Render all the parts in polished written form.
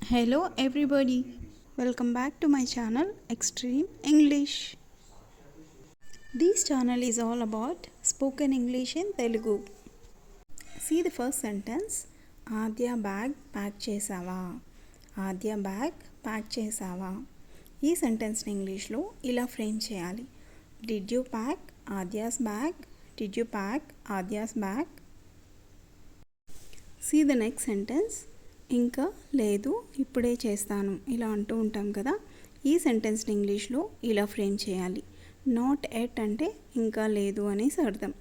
Hello everybody, welcome back to my channel Extreme English. This channel is all about spoken English in Telugu. See the first sentence. Adya bag pack chesava. Adya bag pack chesava. ఈ సెంటెన్స్ని ఇంగ్లీష్లో ఇలా frame చేయాలి. Did you pack Aadya's bag? Did you pack Aadya's bag? See the next sentence. ఇంకా లేదు, ఇప్పుడే చేస్తాను, ఇలా అంటూ ఉంటాం కదా. ఈ సెంటెన్స్ని ఇంగ్లీష్లో ఇలా ఫ్రేమ్ చేయాలి. నాట్ ఎట్ అంటే ఇంకా లేదు అనేసి అర్థం.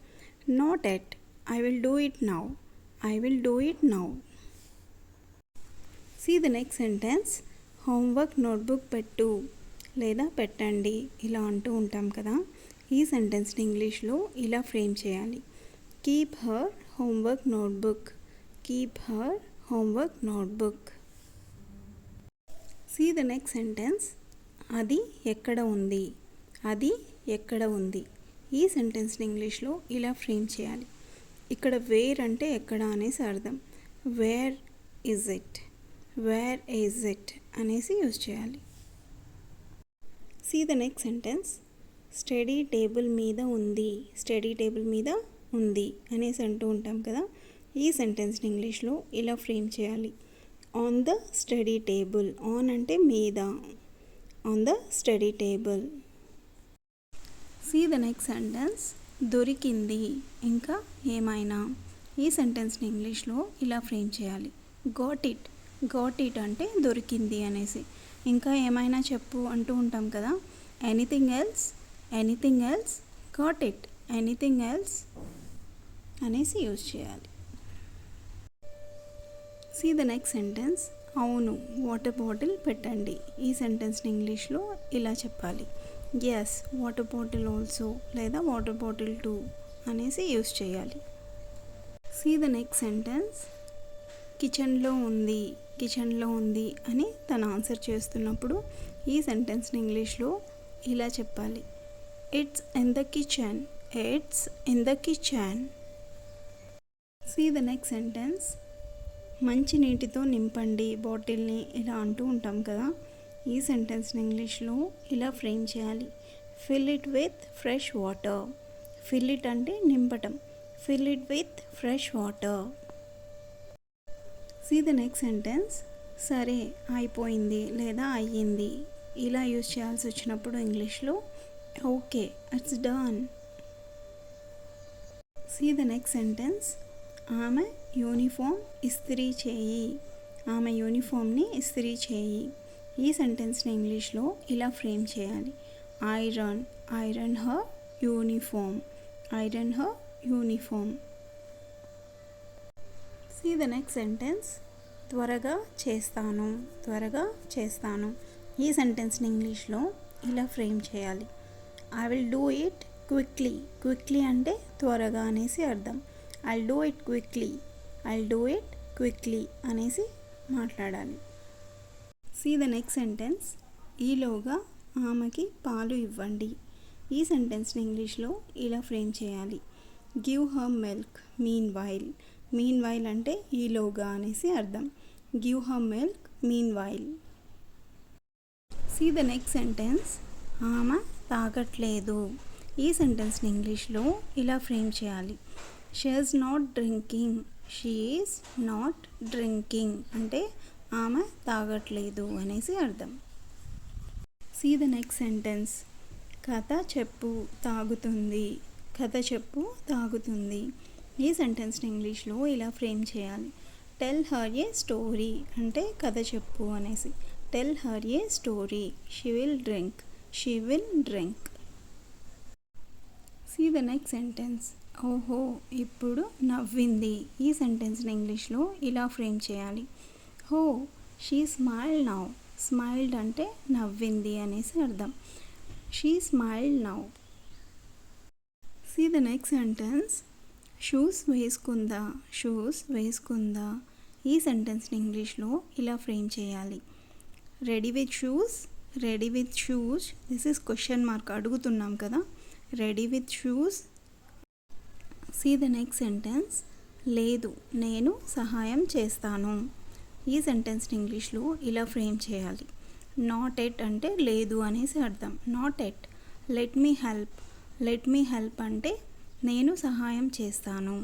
Not at, I will do it now. I will do it now. See the next sentence. Homework notebook పెట్టు లేదా పెట్టండి, ఇలా అంటూ ఉంటాం కదా. ఈ సెంటెన్స్ని ఇంగ్లీష్లో ఇలా ఫ్రేమ్ చేయాలి. Keep her homework notebook. Keep her homework notebook. See the next sentence. అది ఎక్కడ ఉంది? అది ఎక్కడ ఉంది? ఈ సెంటెన్స్ని ఇంగ్లీష్లో ఇలా ఫ్రేమ్ చేయాలి. ఇక్కడ వేర్ అంటే ఎక్కడ అనేసి అర్థం. Where is it? Where is it అనేసి యూజ్ చేయాలి. See the next sentence. Study table మీద ఉంది. స్టడీ టేబుల్ మీద ఉంది అనేసి అంటూ ఉంటాం కదా. ఈ సెంటెన్స్ని ఇంగ్లీష్లో ఇలా ఫ్రేమ్ చేయాలి. On the study table. On అంటే మీద. On the study table. See the next sentence. దొరికింది ఇంకా ఏమైనా. ఈ సెంటెన్స్ని ఇంగ్లీష్లో ఇలా ఫ్రేమ్ చేయాలి. Got it. గాట్ ఇట్ అంటే దొరికింది అనేసి. ఇంకా ఏమైనా చెప్పు అంటూ ఉంటాం కదా. Anything else? Anything else? Got it. Anything else అనేసి యూజ్ చేయాలి. See the next sentence. అవును, వాటర్ బాటిల్ పెట్టండి. ఈ సెంటెన్స్ని ఇంగ్లీష్లో ఇలా చెప్పాలి. ఎస్, వాటర్ బాటిల్ ఆల్సో లేదా వాటర్ బాటిల్ టూ అనేసి యూజ్ చేయాలి. See the next sentence. కిచెన్లో ఉంది. కిచెన్లో ఉంది అని తను ఆన్సర్ చేస్తున్నప్పుడు ఈ సెంటెన్స్ని ఇంగ్లీష్లో ఇలా చెప్పాలి. It's in the kitchen. It's in the kitchen. See the next sentence. మంచి నీటితో నింపండి బాటిల్ని, ఇలా అంటూ ఉంటాం కదా. ఈ సెంటెన్స్ని ఇంగ్లీష్లో ఇలా ఫ్రేమ్ చేయాలి. Fill it with fresh water. Fill it అంటే నింపటం. Fill it with fresh water. See the next sentence. సరే, అయిపోయింది లేదా అయ్యింది ఇలా యూజ్ చేయాల్సి వచ్చినప్పుడు ఇంగ్లీష్లో okay, it's done. See the next sentence. ఆమె యూనిఫామ్ ఇస్త్రీ చేయి. ఆమె యూనిఫామ్ని ఇస్త్రీ చేయి. ఈ సెంటెన్స్ని ఇంగ్లీష్లో ఇలా ఫ్రేమ్ చేయాలి. Iron. Iron her uniform. Iron her uniform. See the next sentence. త్వరగా చేస్తాను. త్వరగా చేస్తాను. ఈ సెంటెన్స్ని ఇంగ్లీష్లో ఇలా ఫ్రేమ్ చేయాలి. I will do it quickly. Quickly అంటే త్వరగా అనేసి అర్థం. I'll do it quickly. I'll do it quickly అనేసి మాట్లాడాలి. See the next sentence. ఈలోగా ఆమెకి పాలు ఇవ్వండి. ఈ సెంటెన్స్ని ఇంగ్లీష్లో ఇలా ఫ్రేమ్ చేయాలి. Give her milk meanwhile. Meanwhile అంటే ఈలోగా అనేసి అర్థం. Give her milk meanwhile. See the next sentence. ఆమె తాగట్లేదు. ఈ సెంటెన్స్ని ఇంగ్లీష్లో ఇలా ఫ్రేమ్ చేయాలి. She is not drinking. She is not drinking అంటే ఆమె తాగట్లేదు అనేసి అర్థం. See the next sentence. కథ చెప్పు తాగుతుంది. కథ చెప్పు తాగుతుంది. ఈ సెంటెన్స్ని ఇంగ్లీష్లో ఇలా ఫ్రేమ్ చేయాలి. టెల్ హర్ ఏ స్టోరీ అంటే కథ చెప్పు అనేసి. Tell her a story. She will drink. She will drink. See the next sentence. ఓహో, ఇప్పుడు నవ్వింది. ఈ సెంటెన్స్ని ఇంగ్లీష్లో ఇలా ఫ్రేమ్ చేయాలి. హో, షీ స్మైల్డ్ నౌ. స్మైల్డ్ అంటే నవ్వింది అనేసి అర్థం. She smiled now. See the next sentence. Shoes వేసుకుందా. షూస్ వేసుకుందా. ఈ సెంటెన్స్ని ఇంగ్లీష్లో ఇలా ఫ్రేమ్ చేయాలి. Ready with shoes. Ready with shoes. This is question mark, అడుగుతున్నాం కదా. Ready with shoes. See the next sentence. లేదు, నేను సహాయం చేస్తాను. ఈ సెంటెన్స్ని ఇంగ్లీష్లో ఇలా ఫ్రేమ్ చేయాలి. నాట్ ఎట్ అంటే లేదు అనేసి అర్థం. Not yet. Let me help. Let me help అంటే నేను సహాయం చేస్తాను.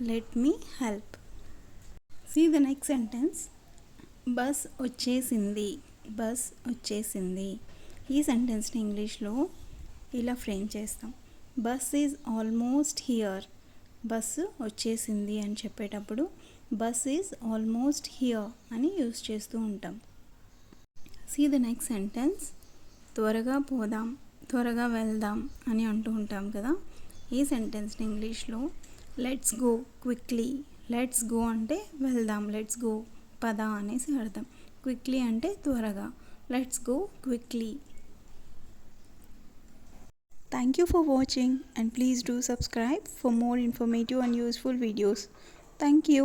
Let me help. See the next sentence. Bus వచ్చేసింది. బస్ వచ్చేసింది. ఈ సెంటెన్స్ని ఇంగ్లీష్లో ఇలా ఫ్రేమ్ చేస్తాం. Bus is almost here. Bus వచ్చేసింది అని చెప్పేటప్పుడు బస్ ఈజ్ ఆల్మోస్ట్ హియర్ అని యూస్ చేస్తూ ఉంటాం. See the next sentence. త్వరగా పోదాం, త్వరగా వెళ్దాం అని అంటూ ఉంటాం కదా. ఈ సెంటెన్స్ని ఇంగ్లీష్లో let's go quickly. Let's go అంటే వెళ్దాం, లెట్స్ గో పద అనేసి అర్థం. క్విక్లీ అంటే త్వరగా. Let's go quickly. Thank you for watching, and please do subscribe for more informative and useful videos. Thank you.